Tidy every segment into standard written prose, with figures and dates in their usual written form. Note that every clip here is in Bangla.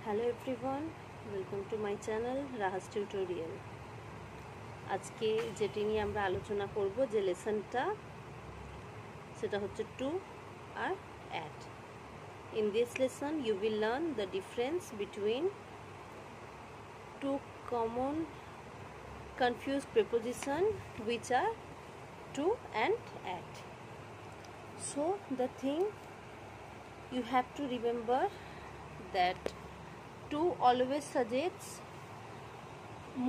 Hello everyone, welcome to my channel Rahas tutorial. আজকে যেটি নিয়ে আমরা আলোচনা করব, যে লেসনটা, সেটা হচ্ছে টু আর at. In this lesson you will learn the difference between two common confused preposition which are to and at. So the thing you have to remember that to always suggests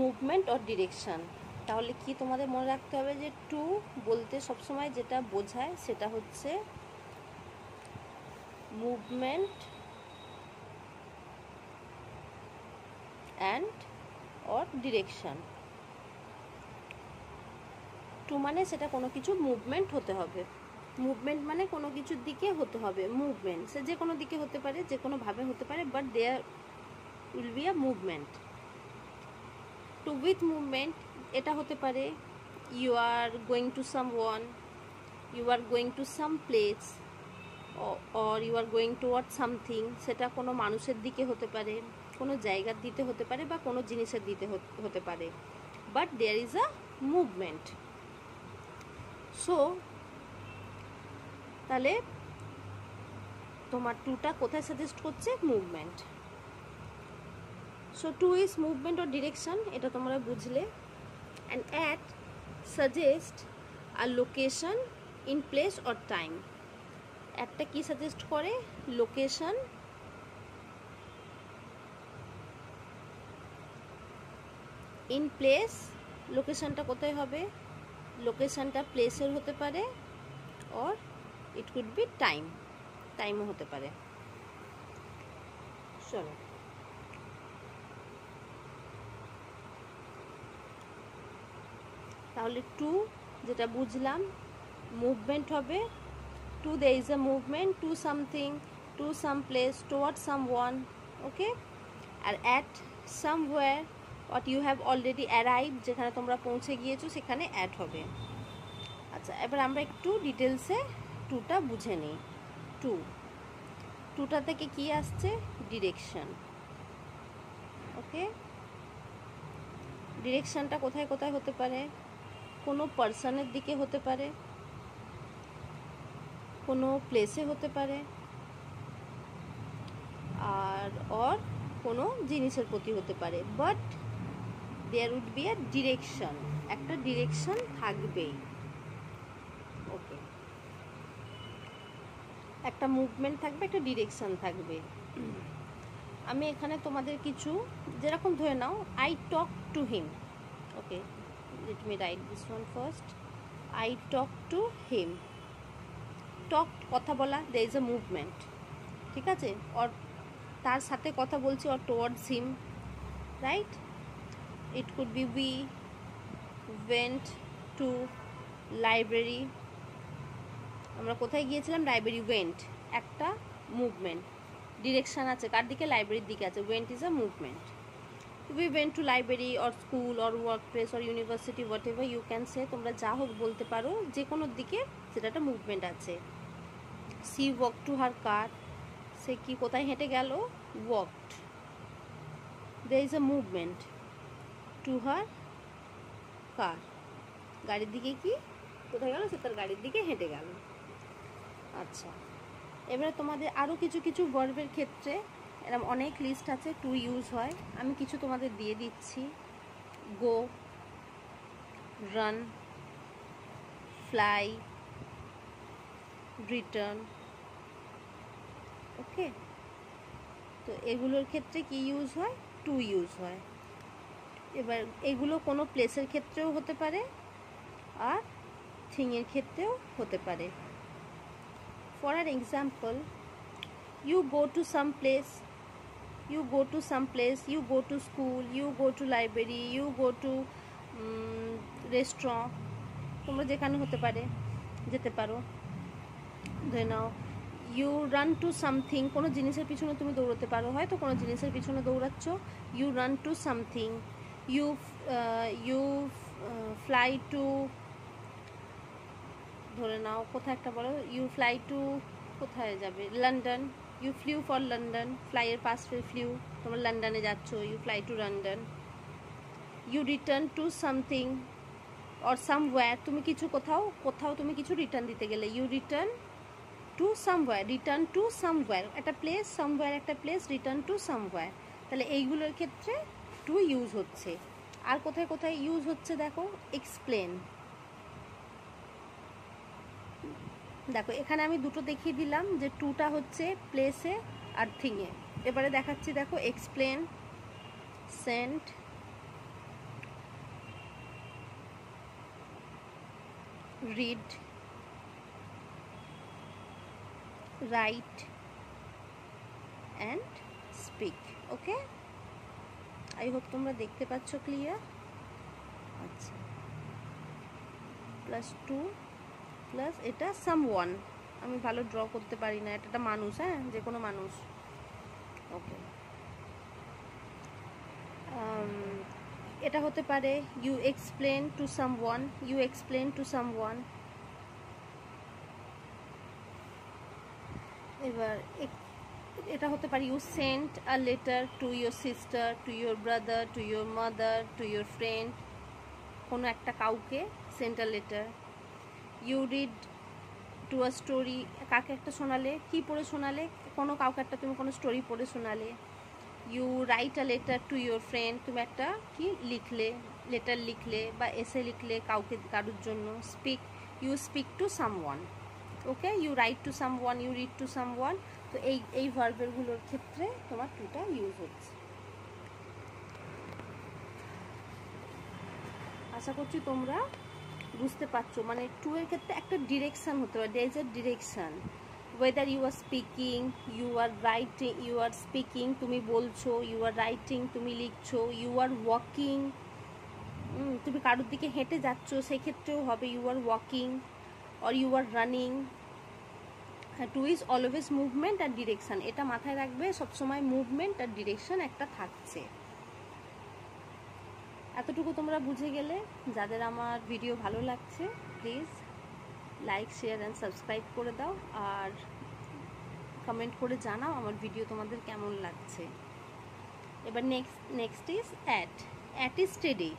movement or direction. তাহলে কি তোমাদের মনে রাখতে হবে যে টু বলতে সবসময় যেটা বোঝায় সেটা হচ্ছে movement and or direction. To মানে সেটা কোনো কিছু মুভমেন্ট হতে হবে। মুভমেন্ট মানে কোনো কিছুর দিকে হতে হবে। মুভমেন্ট সে যে কোনো দিকে হতে পারে, যে কোনোভাবে হতে পারে, but there will be a movement. To with movement এটা হতে পারে you are going to someone, you are going to some place, or you are going toward something. সেটা কোনো মানুষের দিকে হতে পারে, কোনো জায়গার দিতে হতে পারে, বা কোনো জিনিসের দিতে হতে পারে, but there is a movement. So তাহলে তোমার টুটা কোথায় সাজেস্ট করছে? Movement. So to is movement or direction, এটা তোমরা বুঝলে। অ্যান্ড অ্যাট সাজেস্ট আর location in place or time. একটা কি সাজেস্ট করে? Location, in place. লোকেশনটা কোথায় হবে? লোকেশনটা প্লেসের হতে পারে, or it could be time, টাইমও হতে পারে। চলো তাহলে টু যেটা বুঝলাম, মুভমেন্ট হবে। To they is a movement to something, to some place, toward someone. Okay. আর at somewhere, what you have already arrive, যেখানে তোমরা পৌঁছে গিয়েছো সেখানে অ্যাট হবে। আচ্ছা, এবার আমরা একটু ডিটেলসে টুটা বুঝে নিই। টুটা থেকে কি আসছে? ডিরেকশন। ওকে। ডিরেকশনটা কোথায় কোথায় হতে পারে? কোনো পার্সনের দিকে হতে পারে, কোনো প্লেসে হতে পারে, আর অর কোনো জিনিসের প্রতি হতে পারে, but there would be a direction. একটা ডিরেকশন থাকবেই। ওকে, একটা মুভমেন্ট থাকবে, একটা ডিরেকশন থাকবে। আমি এখানে তোমাদের কিছু, যেরকম ধরে নাও, I talk to him. Okay, let me write this one first. I talk to him. Talk কথা বলা, দেয়ার ইজ আ মুভমেন্ট, ঠিক আছে? অর তার সাথে কথা বলছি, or towards him, right? It could be we went to library. আমরা কোথায় গিয়েছিলাম? লাইব্রেরি। ওয়েন্ট একটা মুভমেন্ট। ডিরেকশন আছে কার দিকে? লাইব্রেরির দিকে আছে। Went is a movement. We went to library or school or work place or university, whatever you can say. তোমরা যা হোক বলতে পারো, যে কোনো দিকে সেটা একটা মুভমেন্ট আছে। She walk to her car. সে কি কোথায় হেঁটে গেল? Walked. There is a movement to her car. গাড়ির দিকে কি কোথায় গেল? সে তার গাড়ির দিকে হেঁটে গেল। আচ্ছা, এবারে তোমাদের আরও কিছু কিছু ভার্বের ক্ষেত্রে এরকম অনেক লিস্ট আছে, টু ইউজ হয়। আমি কিছু তোমাদের দিয়ে দিচ্ছি। গো, রান, ফ্লাই, রিটার্ন। ওকে, তো এগুলোর ক্ষেত্রে কি ইউজ হয়? টু ইউজ হয়। এবার এগুলো কোনো প্লেসের ক্ষেত্রেও হতে পারে, আর থিংয়ের ক্ষেত্রেও হতে পারে। For an example, you go to some place, you go to some place, you go to school, you go to library, you go to restaurant। তোমরা যেখানে হতে পারে যেতে পারো। ধরে নাও ইউ রান টু সামথিং, কোনো জিনিসের পিছনে তুমি দৌড়তে পারো, হয়তো কোনো জিনিসের পিছনে দৌড়াচ্ছ। You run to something. You fly to, ধরে নাও কোথায় একটা বলো, ইউ ফ্লাই টু, কোথায় যাবে? London. You flew for London, ফ্লাইয়ের পাস্ট ফ্লিউ, তোমরা লন্ডনে যাচ্ছ, you fly to London. You return to something or somewhere, তুমি কিছু কোথাও তুমি কিছু রিটার্ন দিতে গেলে, you return to somewhere, return to somewhere, একটা প্লেস, সামওয়্যার একটা প্লেস, রিটার্ন টু সামওয়্যার। তাহলে এইগুলোর ক্ষেত্রে টু ইউজ হচ্ছে। আর কোথায় কোথায় ইউজ হচ্ছে দেখো, এক্সপ্লেন, দেখো এখানে আমি দুটো দেখিয়ে দিলাম যে টুটা হচ্ছে প্লেসে আর থিংয়ে। এবারে দেখাচ্ছি দেখো, explain, send, read, right and speak. Okay, I hope তোমরা দেখতে পাচ্ছ ক্লিয়ার। আচ্ছা, প্লাস টু প্লাস এটা সামওয়ান, আমি ভালো ড্র করতে পারি না, এটা একটা মানুষ, হ্যাঁ যে কোনো মানুষ। ওকে, এটা হতে পারে you explain to someone, you explain to someone. এবার এটা হতে পারে you sent a letter to your sister, to your brother, to your mother, to your friend, কোনো একটা কাউকে sent a letter. You read to a story, কাকে একটা শোনালে, কি পড়ে শোনালে, কোনো কাউকে একটা তুমি কোনো স্টোরি পড়ে শোনালে। You write a letter to your friend, তুমি একটা কি লিখলে, লেটার লিখলে বা এসে লিখলে কাউকে, কারোর জন্য। Speak, you speak to someone. Okay, you write to someone, you read to someone. তো এই ভার্বেরগুলোর ক্ষেত্রে তোমার টুটা ইউজ হচ্ছে। আশা করছি তোমরা বুঝতে পারছো। মানে টু এর ক্ষেত্রে একটা ডিরেকশন হতে পারে, there is a direction, whether you are speaking, you are writing, you are speaking তুমি বলছো, ইউ আর রাইটিং তুমি লিখছো, ইউ আর ওয়াকিং, তুমি কারোর দিকে হেঁটে যাচ্ছ সেক্ষেত্রেও হবে you are walking, or you are running. To is always movement আর ডিরেকশন, এটা মাথায় রাখবে সবসময়, মুভমেন্ট আর ডিরেকশন একটা থাকছে। এতটুকু তোমরা বুঝে গেলে। যাদের আমার ভিডিও ভালো লাগছে please like, share and subscribe করে দাও, আর কমেন্ট করে জানাও আমার ভিডিও তোমাদের কেমন লাগছে। এবার next is at, at is steady,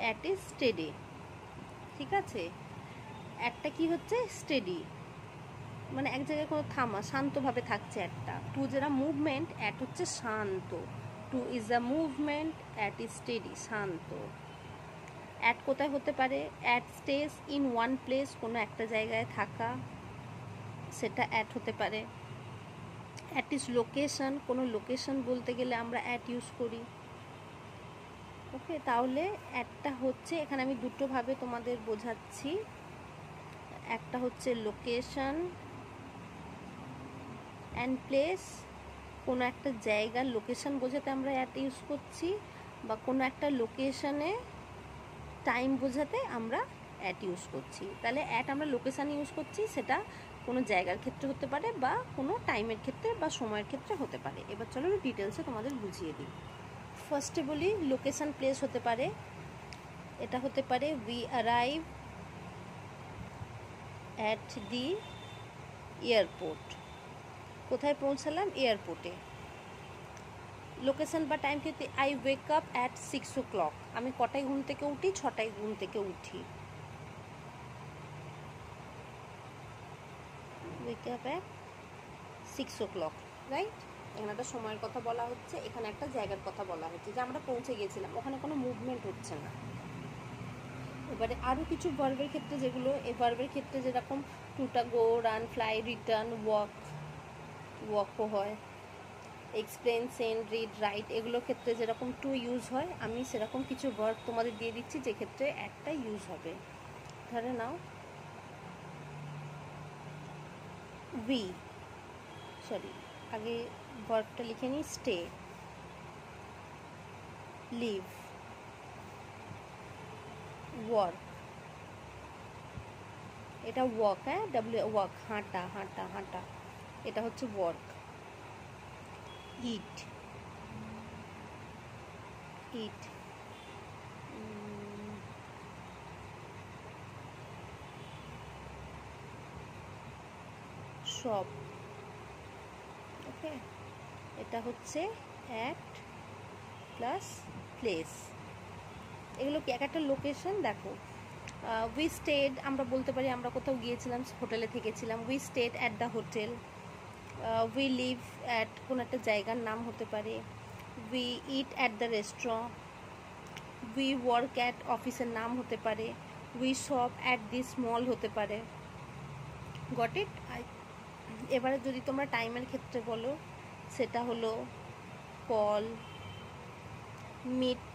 at is steady, ঠিক আছে। অ্যাটটা কি হচ্ছে, স্টেডি, মানে এক জায়গায় কোনো থামা, শান্তভাবে থাকছে একটা। টু যেটা মুভমেন্ট, অ্যাট হচ্ছে শান্ত, to is a movement, at is steady, শান্ত। অ্যাট কোথায় হতে পারে, at stays in one place, কোনো একটা জায়গায় থাকা, সেটা অ্যাট হতে পারে। অ্যাট ইজ লোকেশন, কোনো লোকেশন বলতে গেলে আমরা অ্যাট ইউজ করি। ওকে, তাহলে অ্যাটটা হচ্ছে, এখানে আমি দুটোভাবে তোমাদের বোঝাচ্ছি। একটা হচ্ছে লোকেশন অ্যান্ড প্লেস, কোনো একটা জায়গার লোকেশন বোঝাতে আমরা অ্যাট ইউজ করছি, বা কোনো একটা লোকেশনে টাইম বোঝাতে আমরা অ্যাট ইউজ করছি। তাহলে অ্যাট আমরা লোকেশান ইউজ করছি, সেটা কোনো জায়গার ক্ষেত্রে হতে পারে বা কোনো টাইমের ক্ষেত্রে বা সময়ের ক্ষেত্রে হতে পারে। এবার চলো ডিটেলসে তোমাদের বুঝিয়ে দিই। ফার্স্টে বলি লোকেশান প্লেস হতে পারে, এটা হতে পারে we arrive at the airport, কোথায় পৌঁছালাম, এয়ারপোর্টে। লোকেশন বা টাইম ক্ষেত্রে I wake up at 6 o'clock, আমি কটায় ঘুম থেকে উঠি, 6টায় ঘুম থেকে উঠি। Wake up at 6 o'clock, right. এখানে একটা সময়ের কথা বলা হচ্ছে, এখানে একটা জায়গার কথা বলা হচ্ছে যে আমরা পৌঁছে গেছিলাম, ওখানে কোনো মুভমেন্ট হচ্ছে না। এবারে আরও কিছু ভার্বের ক্ষেত্রে, যেগুলো এই ভার্বের ক্ষেত্রে যেরকম টুটা গো, রান, ফ্লাই, রিটার্ন, ওয়াকও হয়, এক্সপ্লেন, সেন্ড, রিড, রাইট, এগুলোর ক্ষেত্রে যেরকম টু ইউজ হয়, আমি সেরকম কিছু ভার্ব তোমাদের দিয়ে দিচ্ছি যে ক্ষেত্রে একটা ইউজ হবে। ধরে নাও আগে ভার্বটা লিখে নিই, স্টে, লিভ, ওয়ার্ক, এটা ওয়াক, হ্যাঁ ওয়াক, হাঁটা হাঁটা হাঁটা, এটা হচ্ছে ওয়ার্ক। ইট, শপ, ওকে, এটা হচ্ছে অ্যাট প্লাস প্লেস। এগুলো কি এক একটা লোকেশন। দেখো উই স্টেড, আমরা বলতে পারি আমরা কোথাও গিয়েছিলাম, হোটেলে থেকেছিলাম। We stayed at the hotel. We live at কোনো একটা জায়গার নাম হতে পারে। We eat at the restaurant. We work at, অফিসের নাম হতে পারে। We shop at this mall হতে পারে। Got it? এবারে যদি তোমরা টাইমের ক্ষেত্রে বলো, সেটা হলো কল, মিট,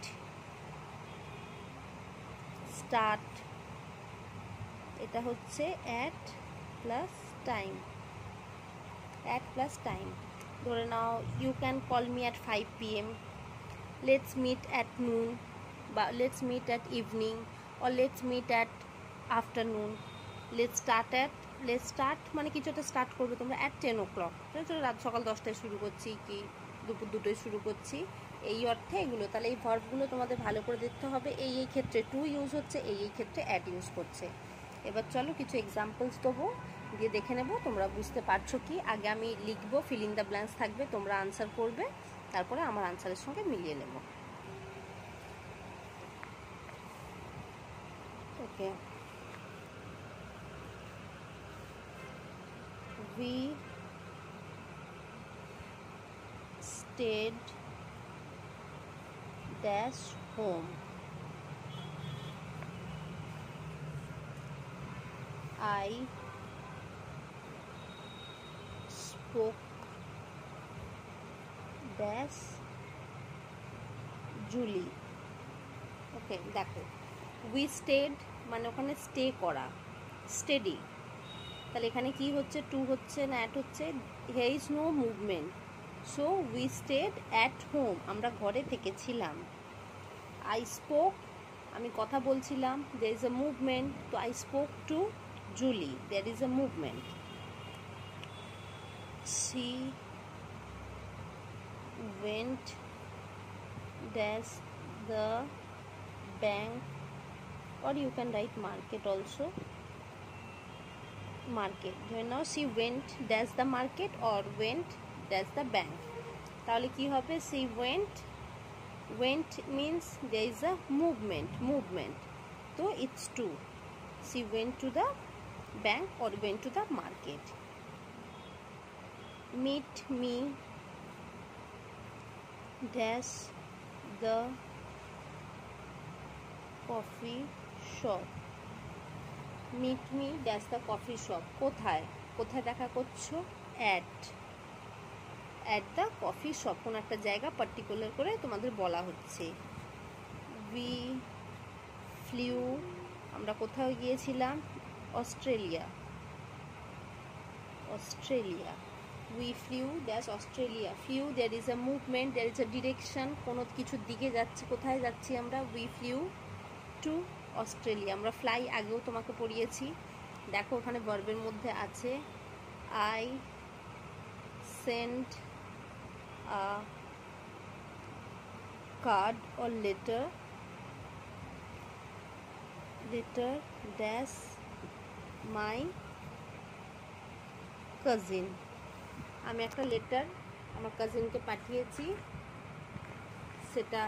স্টার্ট। এটা হচ্ছে at plus time. At plus time. ধরে নাও you can call me at 5 PM, let's meet at noon, বা let's meet at evening, or let's meet at afternoon. Let's start মানে কিছু একটা স্টার্ট করবে তোমরা অ্যাট 10 o'clock। রাত সকাল 10টায় শুরু করছি কি দুপুর 2টোয় শুরু করছি, এই অর্থে এগুলো। তাহলে এই ভার্বগুলো তোমাদের ভালো করে দেখতে হবে। এই ক্ষেত্রে টু ইউজ হচ্ছে, এই ক্ষেত্রে অ্যাট ইউজ করছে। এবার চলো কিছু এক্সাম্পলস দেবো, দিয়ে দেখে নেব তোমরা বুঝতে পারছো কি। আগে আমি লিখবো, ফিল ইন দ্য ব্ল্যাঙ্কস থাকবে, তোমরা আনসার করবে, তারপরে আমার আনসারের সঙ্গে মিলিয়ে নেব। ওকে, we stayed dash home. I spoke dash Julie. ওকে, দেখো we stayed মানে ওখানে স্টে করা, স্টেডি। তাহলে এখানে কি হচ্ছে, টু হচ্ছে না অ্যাট হচ্ছে? here is no movement, so we stayed at home, আমরা ঘরে থেকেছিলাম। I spoke, আমি কথা বলছিলাম, there is a movement, তো I spoke to Julie, there is a movement. She went dash the bank, or you can write market also, market. Now she went dash the market or went dash the bank. তাহলে কি হবে, she went means there is a movement, so it's two. She went to the bank or went to the market. Meet me dash the coffee shop. Meet me dash the coffee shop, কোথায় কোথায় দেখা করছো? at the coffee shop, কোন একটা জায়গা পার্টিকুলার করে তোমাদের বলা হচ্ছে। we flew, আমরা কোথাও গিয়েছিলাম? Australia. we flew dash Australia. Flew, there is a movement, there is a direction, কোনো কিছুর দিকে যাচ্ছি, কোথায় যাচ্ছি আমরা? we flew to Australia. আমরা ফ্লাই আগেও তোমাকে পড়িয়েছি। দেখো ওখানে ভার্বের মধ্যে আছে I sent a card or letter dash my cousin. আমি একটা লেটার আমার কাজিনকে পাঠিয়েছি, সেটা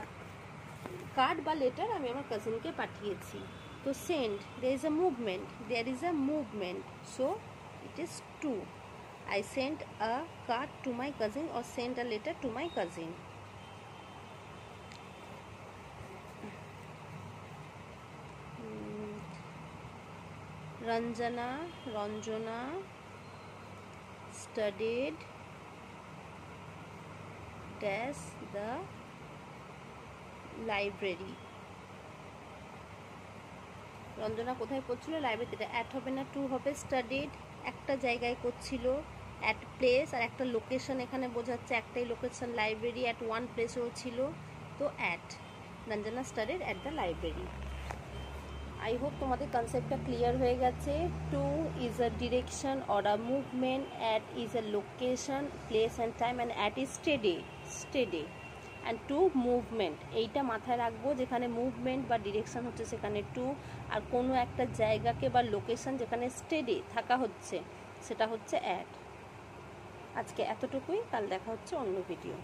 কার্ড বা লেটার আমি আমার কাজিনকে পাঠিয়েছি। তো send, there is a movement, so it is two. I sent a card to my cousin or sent a letter to my cousin. Ranjana studied dash the library. Ranjana কোথায় পড়ছিল? লাইব্রেরিতে। অ্যাট হবে না, টু হবে। স্টাডিড একটা জায়গায় করছিল, অ্যাট প্লেস আর একটা লোকেশন এখানে বোঝাচ্ছে, একটাই লোকেশন লাইব্রেরি, অ্যাট ওয়ান প্লেসেও ছিল, তো at. Ranjana studied at the library. I hope তোমাদের কনসেপ্টটা ক্লিয়ার হয়ে গেছে। To is a direction or a movement, at is a location, place and time, and at is steady and to movement. এইটা মাথায় রাখবো, যেখানে মুভমেন্ট বা ডিরেকশন হচ্ছে সেখানে টু, আর কোনো একটা জায়গাকে বা লোকেশন যেখানে স্টেডি থাকা হচ্ছে সেটা হচ্ছে অ্যাট। আজকে এতটুকুই, কাল দেখা হচ্ছে অন্য ভিডিও।